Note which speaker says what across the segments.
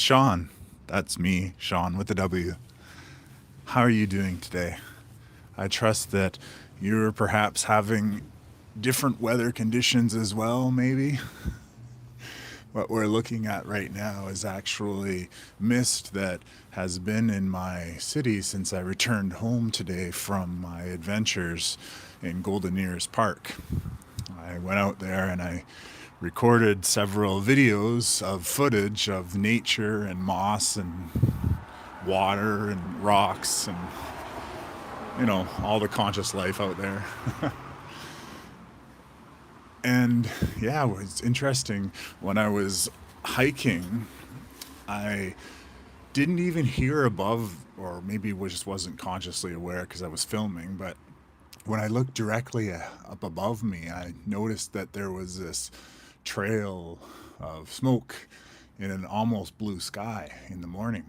Speaker 1: Sean, that's me, Sean with the W. How are you doing today? I trust that you're perhaps having different weather conditions as well, maybe. What we're looking at right now is actually mist that has been in my city since I returned home today from my adventures in Golden Ears Park. I went out there and I recorded several videos of footage of nature and moss and water and rocks and all the conscious life out there. And yeah, it was interesting. When I was hiking, I didn't even hear above, or maybe just wasn't consciously aware because I was filming, but when I looked directly up above me, I noticed that there was this trail of smoke in an almost blue sky in the morning.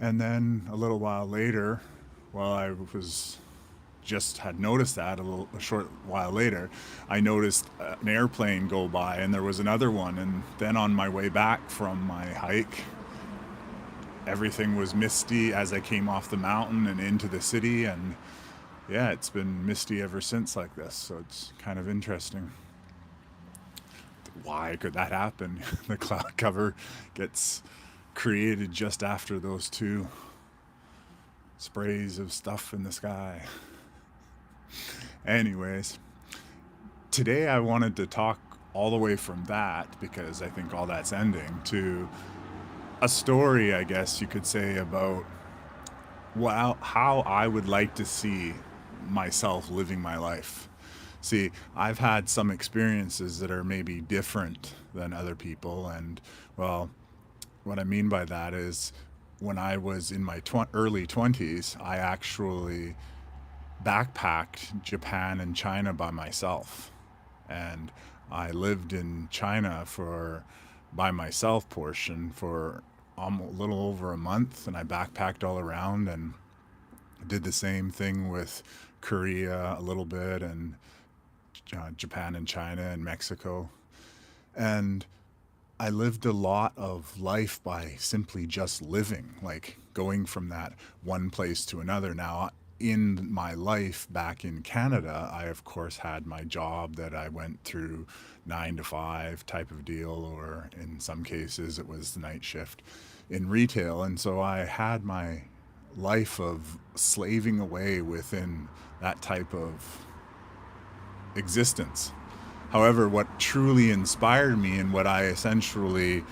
Speaker 1: And then a little while later, while I was just had noticed that a short while later, I noticed an airplane go by, and there was another one. And then on my way back from my hike, everything was misty as I came off the mountain and into the city. And yeah, it's been misty ever since like this. So it's kind of interesting. Why could that happen? The cloud cover gets created just after those two sprays of stuff in the sky. Anyways, today I wanted to talk all the way from that, because I think all that's ending, to a story, I guess you could say, about how I would like to see myself living my life. See, I've had some experiences that are maybe different than other people, and well, what I mean by that is when I was in my early 20s, I actually backpacked Japan and China by myself. And I lived in China for by myself portion for a little over a month, and I backpacked all around and did the same thing with Korea a little bit, and Japan and China and Mexico. And I lived a lot of life by simply just living, like going from that one place to another. Now, in my life back in Canada, I of course had my job that I went through 9 to 5 type of deal, or in some cases it was the night shift in retail. And so I had my life of slaving away within that type of existence. However, what truly inspired me and what I essentially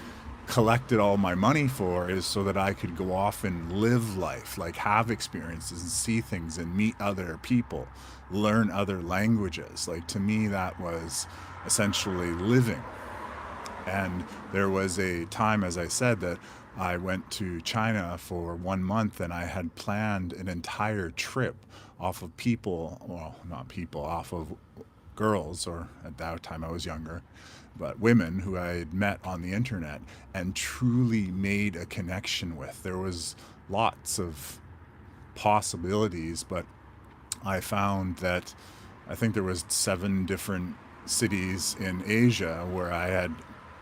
Speaker 1: collected all my money for is so that I could go off and live life, like have experiences and see things and meet other people, learn other languages. Like to me, that was essentially living. And there was a time, as I said, that I went to China for 1 month, and I had planned an entire trip off of people, well, not people, off of girls, or at that time I was younger, but women who I had met on the internet and truly made a connection with. There was lots of possibilities, but I found that I think there was 7 different cities in Asia where I had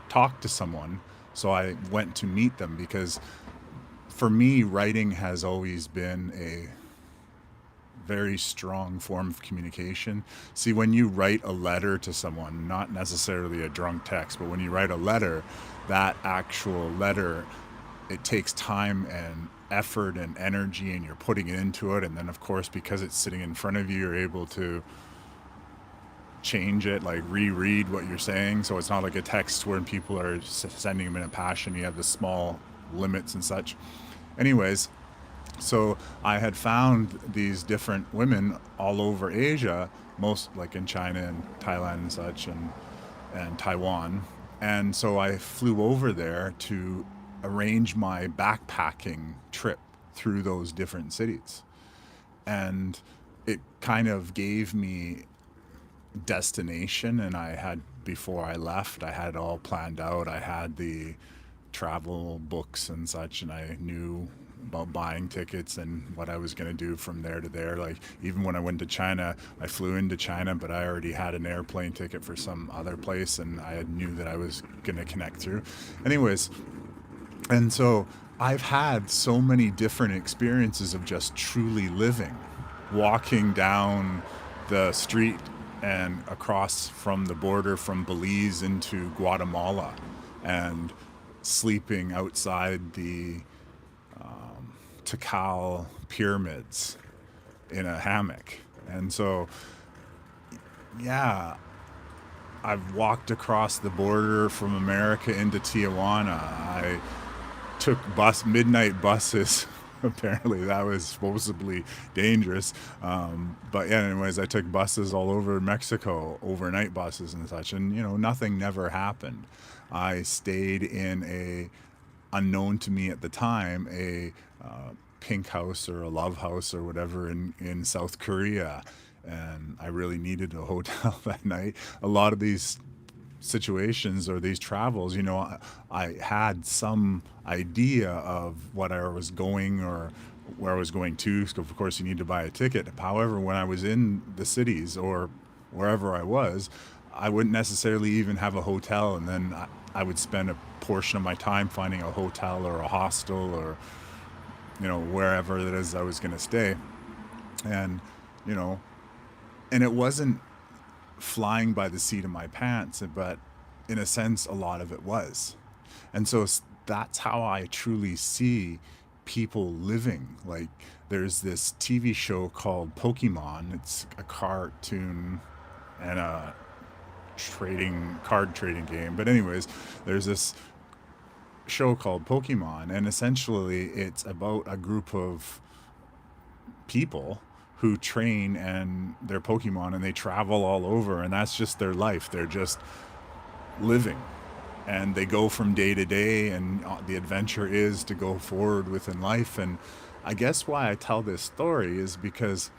Speaker 1: talked to someone. So I went to meet them, because for me, writing has always been a very strong form of communication. See, when you write a letter to someone, not necessarily a drunk text, but when you write a letter, that actual letter, it takes time and effort and energy, and you're putting it into it. And then, of course, because it's sitting in front of you, you're able to change it, like reread what you're saying. So it's not like a text where people are sending them in a passion. You have the small limits and such. Anyways, so I had found these different women all over Asia, most like in China and Thailand and such, and Taiwan. And so I flew over there to arrange my backpacking trip through those different cities. And it kind of gave me destination, and I had, before I left, I had it all planned out. I had the travel books and such, and I knew about buying tickets and what I was going to do from there to there. Like, even when I went to China, I flew into China, but I already had an airplane ticket for some other place, and I knew that I was going to connect through. Anyways, And so I've had so many different experiences of just truly living, walking down the street and across from the border from Belize into Guatemala, and sleeping outside the Tikal pyramids in a hammock. And so, yeah, I've walked across the border from America into Tijuana. I took midnight buses. Apparently, that was supposedly dangerous. But yeah, anyways, I took buses all over Mexico, overnight buses and such, and nothing never happened. I stayed in a unknown to me at the time, a pink house or a love house or whatever in South Korea. And I really needed a hotel that night. A lot of these situations or these travels, I had some idea of what I was going or where I was going to. So of course, you need to buy a ticket. However, when I was in the cities or wherever I was, I wouldn't necessarily even have a hotel, and then I would spend a portion of my time finding a hotel or a hostel or wherever it is I was going to stay. And you know, and it wasn't flying by the seat of my pants, but in a sense, a lot of it was. And so that's how I truly see people living. Like, there's this TV show called Pokemon. It's a cartoon and a card trading game. But anyways, there's this show called Pokemon, and essentially it's about a group of people who train and they're Pokemon, and they travel all over, and that's just their life. They're just living, and they go from day to day, and the adventure is to go forward within life. And I guess why I tell this story is because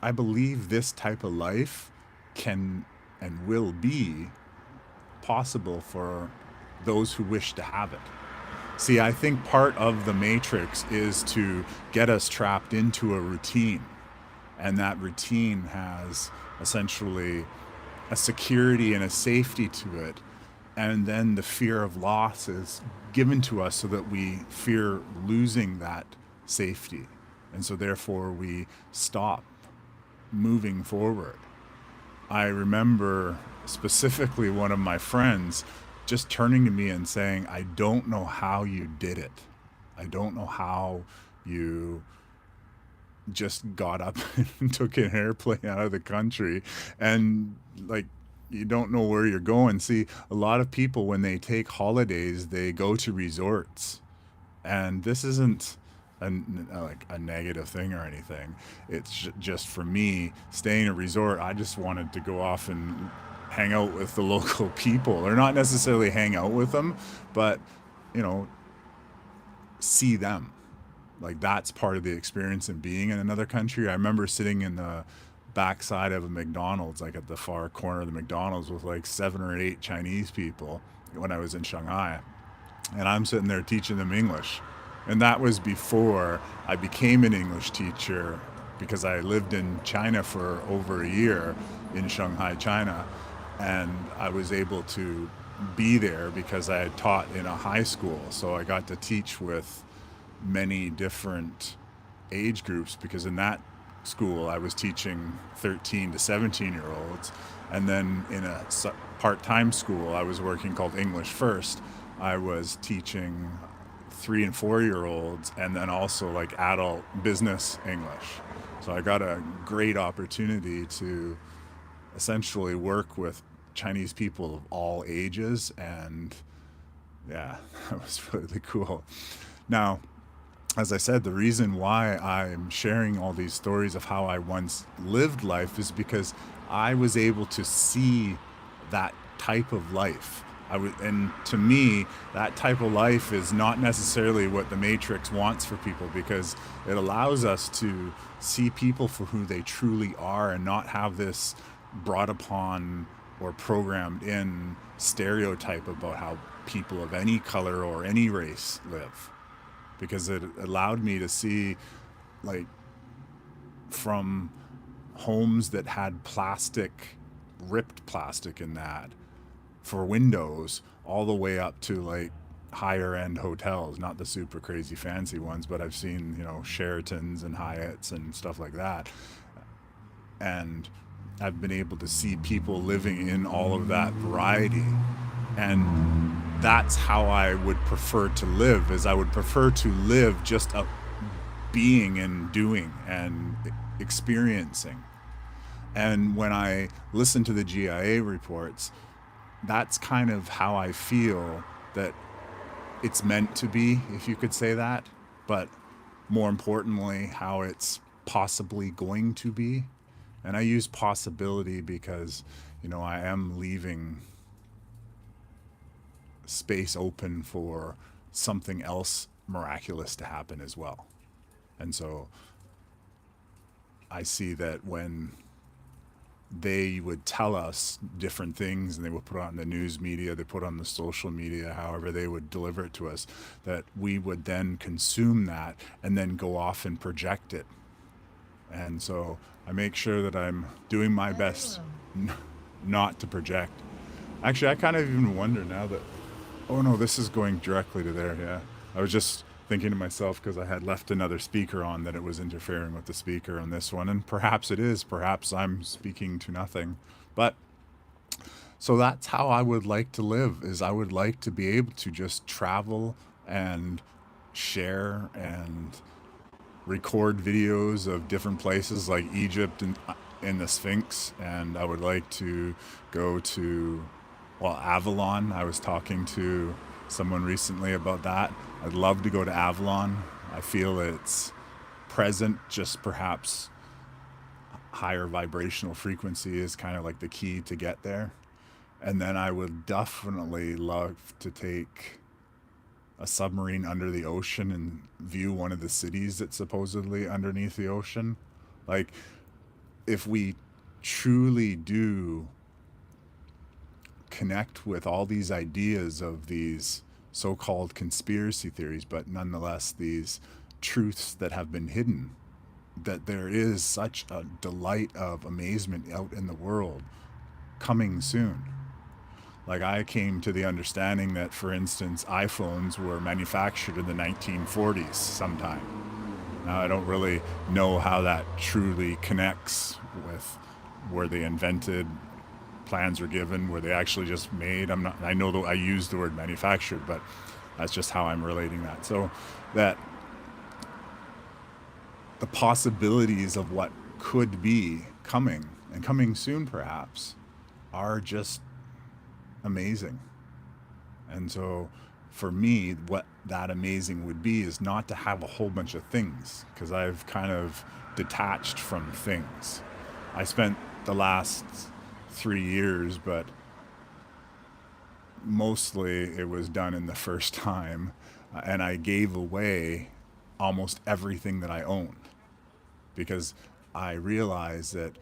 Speaker 1: I believe this type of life can and will be possible for those who wish to have it. See, I think part of the matrix is to get us trapped into a routine, and that routine has essentially a security and a safety to it. And then the fear of loss is given to us so that we fear losing that safety. And so therefore we stop moving forward. I remember specifically one of my friends just turning to me and saying, I don't know how you did it. I don't know how you just got up and took an airplane out of the country, and like, you don't know where you're going. See, a lot of people, when they take holidays, they go to resorts, and this isn't like a negative thing or anything. It's just for me, staying at a resort, I just wanted to go off and hang out with the local people, or not necessarily hang out with them, but you know see them. Like, that's part of the experience in being in another country. I remember sitting in the backside of a McDonald's, like at the far corner of the McDonald's, with like 7 or 8 Chinese people when I was in Shanghai. And I'm sitting there teaching them English. And that was before I became an English teacher, because I lived in China for over a year, in Shanghai, China. And I was able to be there because I had taught in a high school. So I got to teach with many different age groups, because in that school I was teaching 13 to 17 year olds, and then in a part-time school I was working called English First. I was teaching 3 and 4 year olds, and then also like adult business English. So I got a great opportunity to essentially work with Chinese people of all ages, and yeah, that was really cool. Now, as I said, the reason why I'm sharing all these stories of how I once lived life is because I was able to see that type of life. And to me, that type of life is not necessarily what the Matrix wants for people, because it allows us to see people for who they truly are, and not have this brought upon or programmed in stereotype about how people of any color or any race live. Because it allowed me to see, like, from homes that had plastic, ripped plastic in that, for windows, all the way up to like higher end hotels, not the super crazy fancy ones, but I've seen, Sheratons and Hyatts and stuff like that. And I've been able to see people living in all of that variety. And that's how I would prefer to live, is I would prefer to live just a being and doing and experiencing. And when I listen to the GIA reports, that's kind of how I feel that it's meant to be, if you could say that, but more importantly, how it's possibly going to be. And I use possibility because, I am leaving space open for something else miraculous to happen as well. And so I see that when they would tell us different things and they would put it on the news media, they put on the social media, however they would deliver it to us, that we would then consume that and then go off and project it. And so I make sure that I'm doing my best not to project. Actually, I kind of even wonder now that, oh no, this is going directly to there. Yeah. I was just thinking to myself because I had left another speaker on that it was interfering with the speaker on this one. And perhaps it is. Perhaps I'm speaking to nothing. But so that's how I would like to live, is I would like to be able to just travel and share and record videos of different places like Egypt and the Sphinx. And I would like to go to, well, Avalon. I was talking to someone recently about that. I'd love to go to Avalon. I feel it's present, just perhaps higher vibrational frequency is kind of like the key to get there. And then I would definitely love to take a submarine under the ocean and view one of the cities that's supposedly underneath the ocean. Like, if we truly do connect with all these ideas of these so-called conspiracy theories, but nonetheless these truths that have been hidden, that there is such a delight of amazement out in the world coming soon. Like, I came to the understanding that, for instance, iPhones were manufactured in the 1940s sometime. Now, I don't really know how that truly connects with where they invented, plans were given, were they actually just made. I know that I use the word manufactured, but that's just how I'm relating that. So that the possibilities of what could be coming and coming soon perhaps are just amazing. And so for me, what that amazing would be is not to have a whole bunch of things, because I've kind of detached from things. I spent the last 3 years, but mostly it was done in the first time, and I gave away almost everything that I owned, because I realized that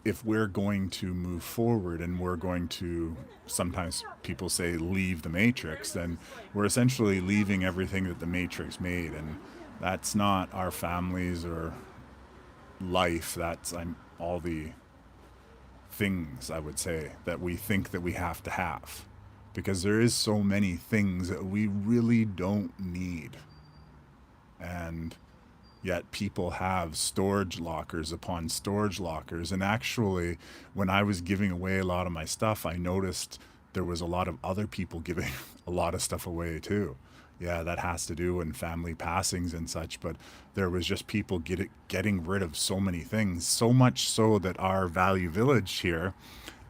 Speaker 1: if we're going to move forward and we're going to, sometimes people say, leave the matrix, then we're essentially leaving everything that the matrix made. And that's not our families or life. That's all the things, I would say, that we think that we have to have. Because there is so many things that we really don't need. And yet people have storage lockers upon storage lockers. And actually, when I was giving away a lot of my stuff, I noticed there was a lot of other people giving a lot of stuff away too. Yeah, that has to do with family passings and such, but there was just people getting rid of so many things, so much so that our Value Village here,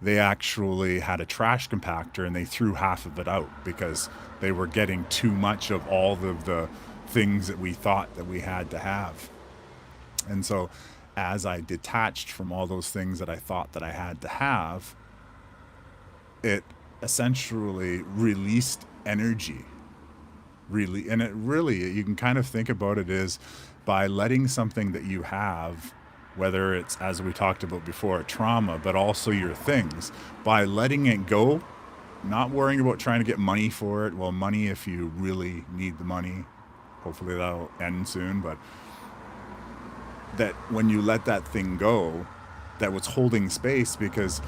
Speaker 1: they actually had a trash compactor and they threw half of it out because they were getting too much of all of the things that we thought that we had to have. And so as I detached from all those things that I thought that I had to have, it essentially released energy. Really, and it really, you can kind of think about it as by letting something that you have, whether it's, as we talked about before, a trauma, but also your things, by letting it go, not worrying about trying to get money for it. Well, money, if you really need the money, hopefully that'll end soon, but that when you let that thing go, that was holding space, because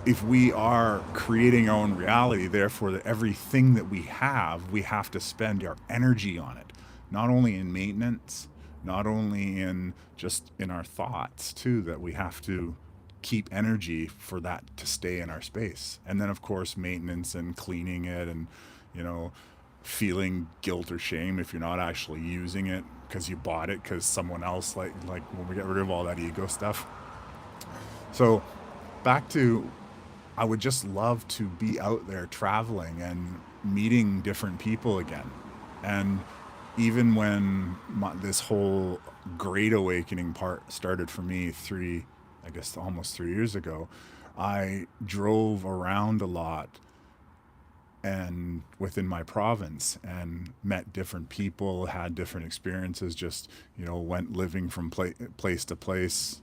Speaker 1: if we are creating our own reality, therefore, that everything that we have to spend our energy on it, not only in maintenance, not only in just in our thoughts too, that we have to keep energy for that to stay in our space. And then, of course, maintenance and cleaning it, and you know, feeling guilt or shame if you're not actually using it because you bought it because someone else, like when we get rid of all that ego stuff. So back to, I would just love to be out there traveling and meeting different people again. And even when this whole great awakening part started for me I guess almost 3 years ago, I drove around a lot and within my province and met different people, had different experiences, just, went living from place to place,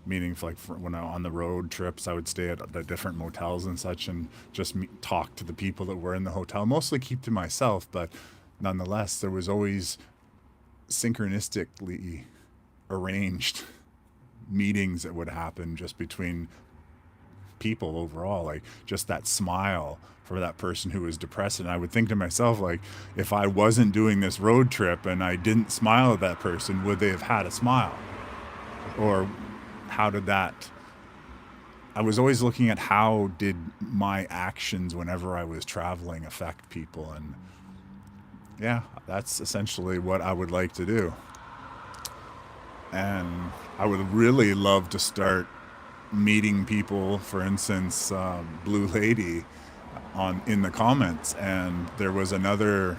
Speaker 1: meaning like when I on the road trips, I would stay at the different motels and such, and just talk to the people that were in the hotel. Mostly keep to myself, but nonetheless, there was always synchronistically arranged meetings that would happen just between people overall, like just that smile for that person who was depressed. And I would think to myself, like, if I wasn't doing this road trip and I didn't smile at that person, would they have had a smile? Or how did that, I was always looking at how did my actions whenever I was traveling affect people. And yeah, that's essentially what I would like to do. And I would really love to start meeting people, for instance, Blue Lady on in the comments, and there was another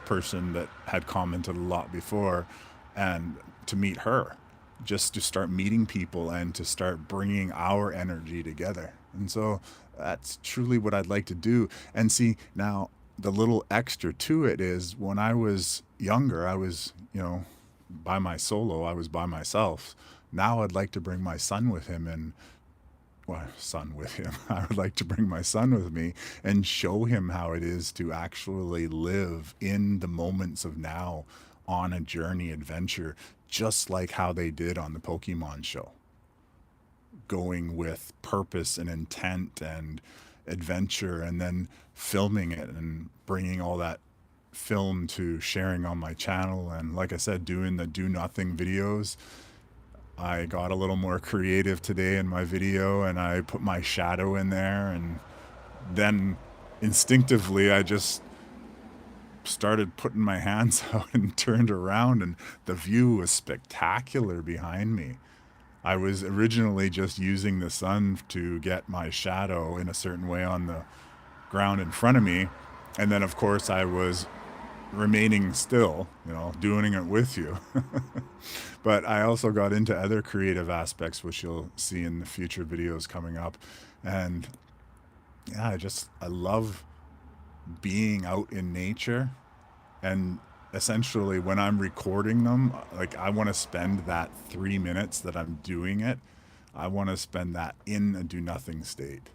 Speaker 1: person that had commented a lot before, and to meet her, just to start meeting people and to start bringing our energy together. And so that's truly what I'd like to do. And see, now the little extra to it is when I was younger, I was, by my solo, I was by myself. Now I'd like to bring my son with him, and well, son with him. I would like to bring my son with me and show him how it is to actually live in the moments of now on a journey adventure, just like how they did on the Pokemon show. Going with purpose and intent and adventure, and then filming it and bringing all that film to sharing on my channel. And like I said, doing the do nothing videos. I got a little more creative today in my video, and I put my shadow in there, and then instinctively I just started putting my hands out and turned around, and the view was spectacular behind me. I was originally just using the sun to get my shadow in a certain way on the ground in front of me, and then of course I was remaining still, doing it with you. But I also got into other creative aspects, which you'll see in the future videos coming up. And yeah, I love being out in nature. And essentially, when I'm recording them, like I want to spend that 3 minutes that I'm doing it, I want to spend that in a do nothing state.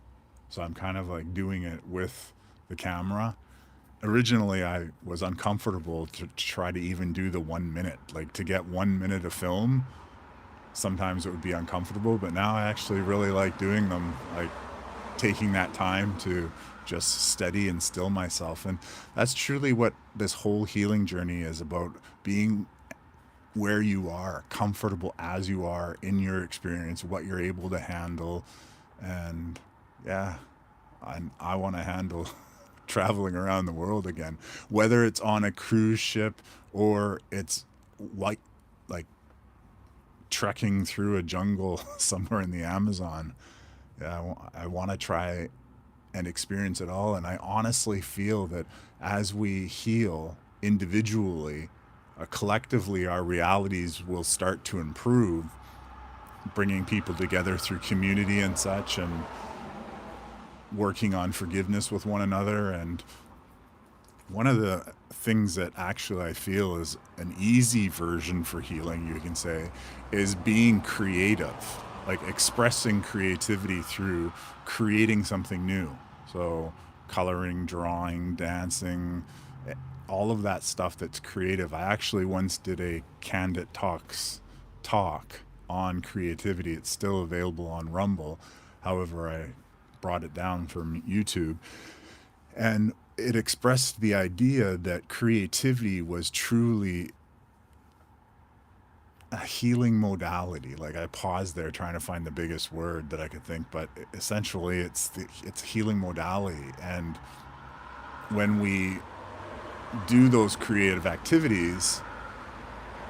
Speaker 1: So I'm kind of like doing it with the camera. Originally, I was uncomfortable to try to even do the 1 minute, like to get 1 minute of film. Sometimes it would be uncomfortable, but now I actually really like doing them, like taking that time to just steady and still myself. And that's truly what this whole healing journey is about: being where you are, comfortable as you are in your experience, what you're able to handle. And yeah, I want to handle traveling around the world again, whether it's on a cruise ship or it's like trekking through a jungle somewhere in the Amazon. Yeah, I want to try and experience it all. And I honestly feel that as we heal individually, collectively, our realities will start to improve, bringing people together through community and such, and working on forgiveness with one another. And one of the things that actually I feel is an easy version for healing, you can say, is being creative, like expressing creativity through creating something new. So coloring, drawing, dancing, all of that stuff that's creative. I actually once did a Candid Talks talk on creativity. It's still available on Rumble. However, I brought it down from YouTube, and it expressed the idea that creativity was truly a healing modality. Like, I paused there trying to find the biggest word that I could think, but essentially it's a healing modality. And when we do those creative activities,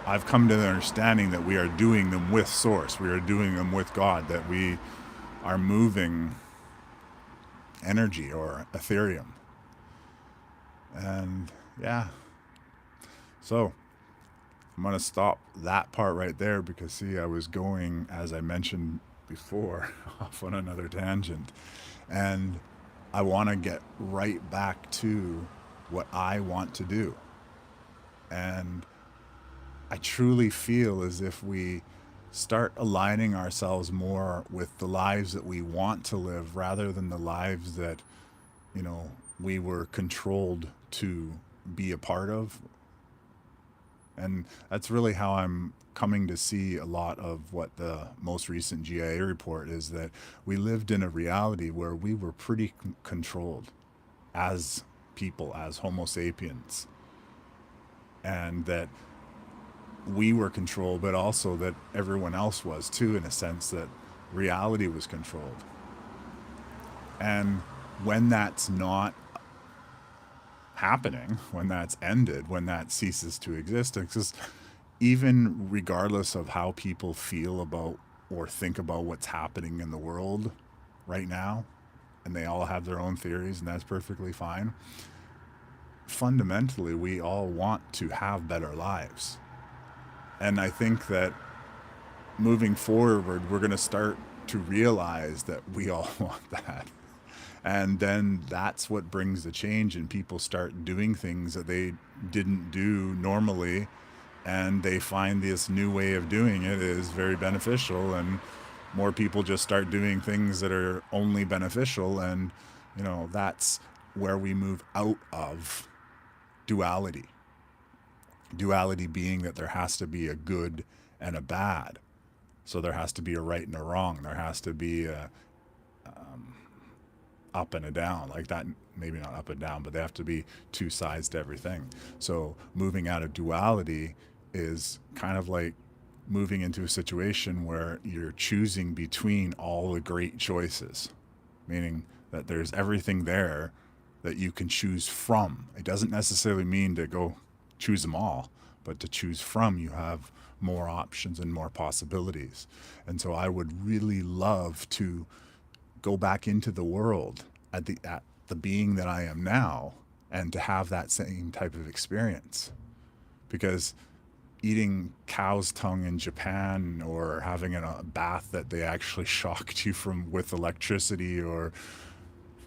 Speaker 1: I've come to the understanding that we are doing them with Source. We are doing them with God, that we are moving energy or Ethereum. And yeah, so I'm going to stop that part right there because, see, I was going, as I mentioned before, off on another tangent. And I want to get right back to what I want to do. And I truly feel as if we start aligning ourselves more with the lives that we want to live rather than the lives that, you know, we were controlled to be a part of. And that's really how I'm coming to see a lot of what the most recent GIA report is, that we lived in a reality where we were pretty controlled as people, as Homo sapiens, and that we were controlled, but also that everyone else was too, in a sense that reality was controlled. And when that's not happening, when that's ended, when that ceases to exist, because even regardless of how people feel about or think about what's happening in the world right now, and they all have their own theories, and that's perfectly fine, fundamentally, we all want to have better lives. And I think that moving forward, we're going to start to realize that we all want that. And then that's what brings the change, and people start doing things that they didn't do normally, and they find this new way of doing it is very beneficial, and more people just start doing things that are only beneficial. And, you know, that's where we move out of duality. Duality being that there has to be a good and a bad. So there has to be a right and a wrong. There has to be a up and a down, like that. Maybe not up and down, but they have to be two sides to everything. So moving out of duality is kind of like moving into a situation where you're choosing between all the great choices, meaning that there's everything there that you can choose from. It doesn't necessarily mean to go choose them all, but to choose from, you have more options and more possibilities. And so I would really love to go back into the world at the being that I am now, and to have that same type of experience. Because eating cow's tongue in Japan, or having a bath that they actually shocked you from with electricity, or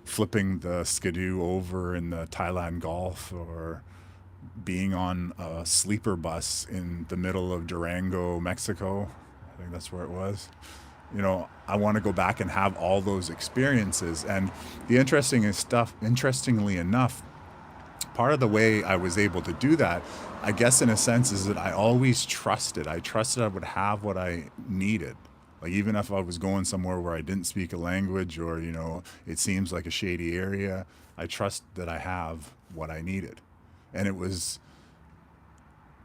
Speaker 1: flipping the skidoo over in the Thailand Gulf, or being on a sleeper bus in the middle of Durango, Mexico, I think that's where it was. You know, I want to go back and have all those experiences. And the interestingly enough, part of the way I was able to do that, I guess in a sense, is that I always trusted. I trusted I would have what I needed. Like, even if I was going somewhere where I didn't speak a language, or, you know, it seems like a shady area, I trust that I have what I needed. And it was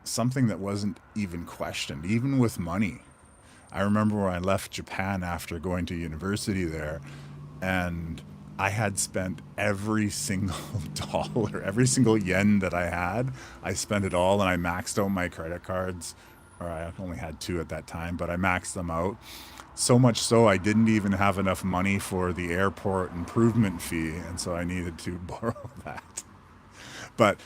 Speaker 1: something that wasn't even questioned, even with money. I remember when I left Japan after going to university there, and I had spent every single dollar, every single yen that I had. I spent it all, and I maxed out my credit cards, or I only had two at that time, but I maxed them out. So much so I didn't even have enough money for the airport improvement fee, and so I needed to borrow that. But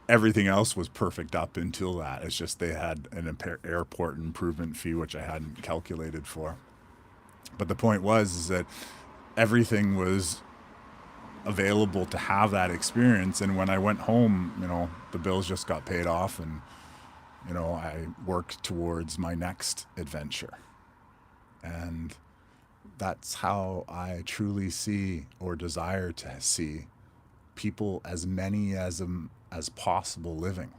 Speaker 1: everything else was perfect up until that. It's just they had an airport improvement fee, which I hadn't calculated for. But the point was is that everything was available to have that experience. And when I went home, you know, the bills just got paid off, and, you know, I worked towards my next adventure. And that's how I truly see, or desire to see, people, as many as possible, living.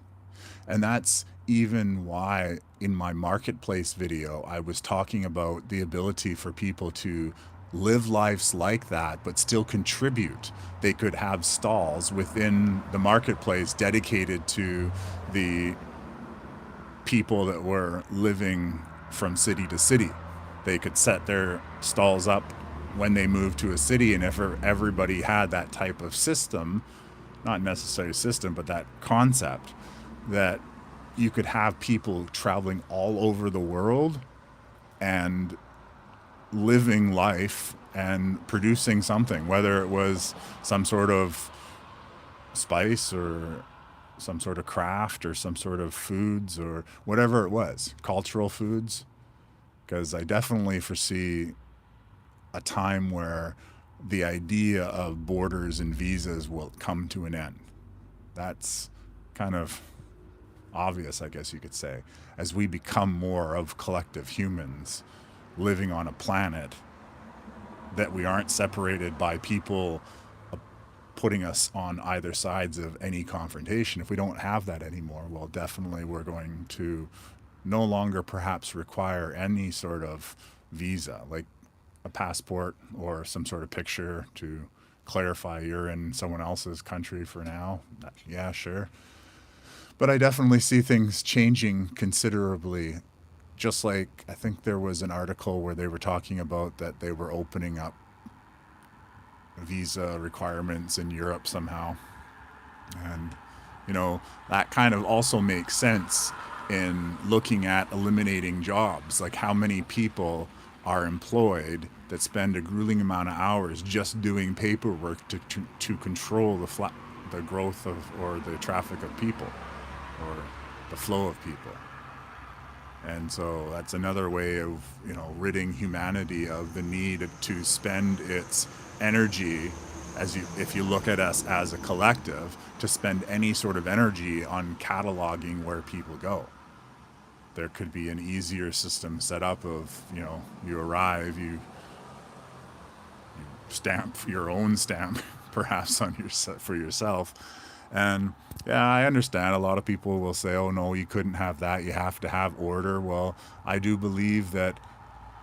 Speaker 1: And that's even why in my marketplace video I was talking about the ability for people to live lives like that, but still contribute. They could have stalls within the marketplace dedicated to the people that were living from city to city. They could set their stalls up when they moved to a city, and if everybody had that type of system, not necessarily system, but that concept, that you could have people traveling all over the world and living life and producing something, whether it was some sort of spice or some sort of craft or some sort of foods or whatever it was, cultural foods. Because I definitely foresee a time where the idea of borders and visas will come to an end. That's kind of obvious, I guess you could say, as we become more of collective humans living on a planet, that we aren't separated by people putting us on either sides of any confrontation. If we don't have that anymore, well, definitely we're going to no longer perhaps require any sort of visa, like a passport or some sort of picture to clarify you're in someone else's country for now. Yeah, sure. But I definitely see things changing considerably. Just like I think there was an article where they were talking about that they were opening up visa requirements in Europe somehow. And, that kind of also makes sense in looking at eliminating jobs. Like how many people are employed that spend a grueling amount of hours just doing paperwork to control the growth of or the traffic of people or the flow of people. And so that's another way of, ridding humanity of the need to spend its energy, if you look at us as a collective, to spend any sort of energy on cataloging where people go. There could be an easier system set up of, you arrive, you stamp your own stamp, perhaps for yourself. And yeah, I understand a lot of people will say, oh no, you couldn't have that. You have to have order. Well, I do believe that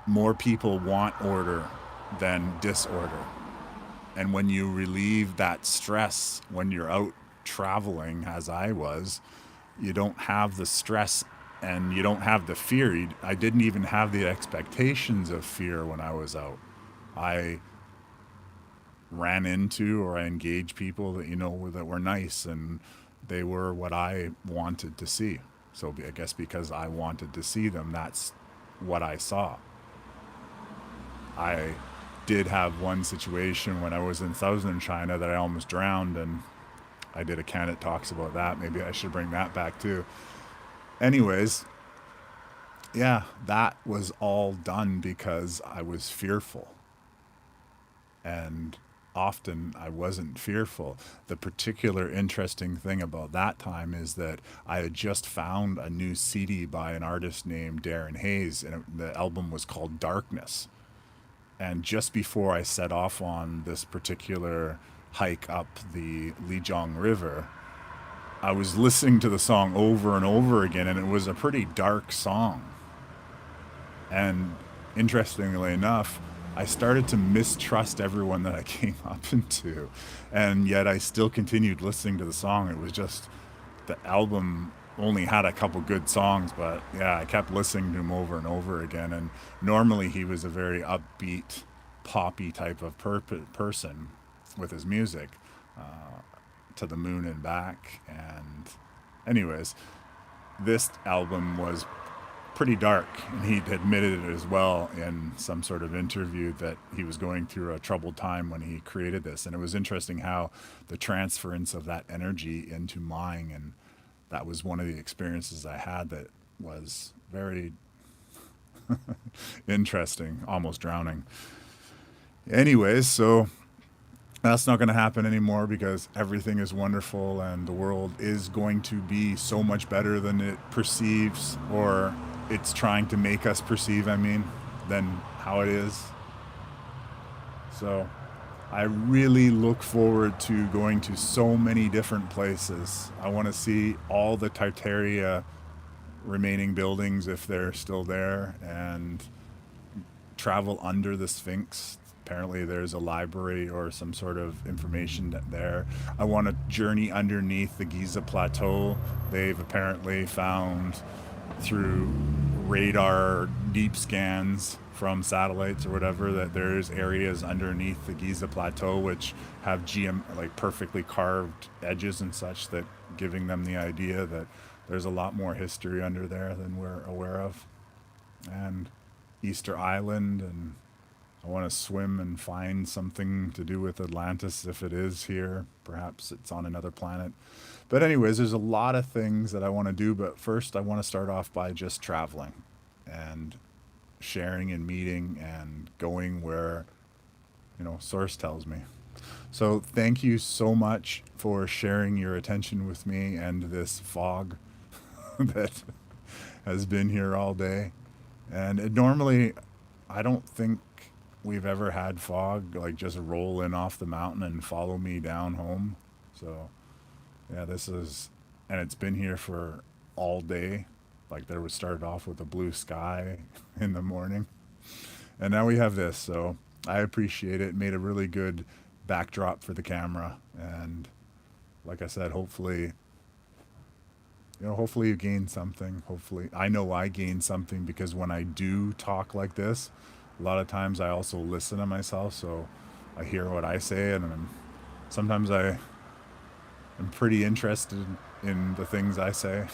Speaker 1: more people want order than disorder. And when you relieve that stress when you're out traveling, as I was, you don't have the stress and you don't have the fear. I didn't even have the expectations of fear when I was out. I ran into or I engaged people that that were nice and they were what I wanted to see. So I guess because I wanted to see them, that's what I saw. I did have one situation when I was in southern China that I almost drowned, and I did a can that talks about that. Maybe I should bring that back too. Anyways, yeah, that was all done because I was fearful. And often I wasn't fearful. The particular interesting thing about that time is that I had just found a new CD by an artist named Darren Hayes, and the album was called Darkness. And just before I set off on this particular hike up the Lijiang River, I was listening to the song over and over again, and it was a pretty dark song. And interestingly enough, I started to mistrust everyone that I came up into. And yet I still continued listening to the song. It was just the album only had a couple good songs, but yeah, I kept listening to him over and over again. And normally he was a very upbeat, poppy type of person with his music, to the moon and back. And anyways, this album was pretty dark, and he admitted it as well in some sort of interview that he was going through a troubled time when he created this. And it was interesting how the transference of that energy into mine, and that was one of the experiences I had that was very interesting, almost drowning. Anyways, so that's not going to happen anymore because everything is wonderful and the world is going to be so much better than it perceives, or it's trying to make us perceive, than how it is. So I really look forward to going to so many different places. I want to see all the Tartaria remaining buildings if they're still there, and travel under the Sphinx Apparently, there's a library or some sort of information there. I want to journey underneath the Giza Plateau. They've apparently found through radar deep scans from satellites or whatever that there's areas underneath the Giza Plateau which have like perfectly carved edges and such, that giving them the idea that there's a lot more history under there than we're aware of. And Easter Island, and I want to swim and find something to do with Atlantis if it is here. Perhaps it's on another planet. But, anyways, there's a lot of things that I want to do. But first, I want to start off by just traveling and sharing and meeting and going where, Source tells me. So, thank you so much for sharing your attention with me and this fog that has been here all day. And normally, I don't think we've ever had fog like just roll in off the mountain and follow me down home. So yeah, this is, and it's been here for all day. Like there was started off with a blue sky in the morning, and now we have this. So I appreciate it. It made a really good backdrop for the camera, and like I said, hopefully you gain something. Hopefully, I know I gain something because when I do talk like this, a lot of times I also listen to myself, so I hear what I say, and sometimes I am pretty interested in the things I say.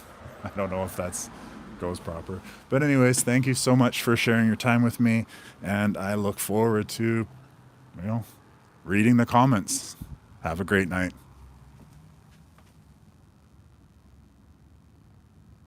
Speaker 1: I don't know if that's goes proper, but anyways, thank you so much for sharing your time with me, and I look forward to, reading the comments. Have a great night.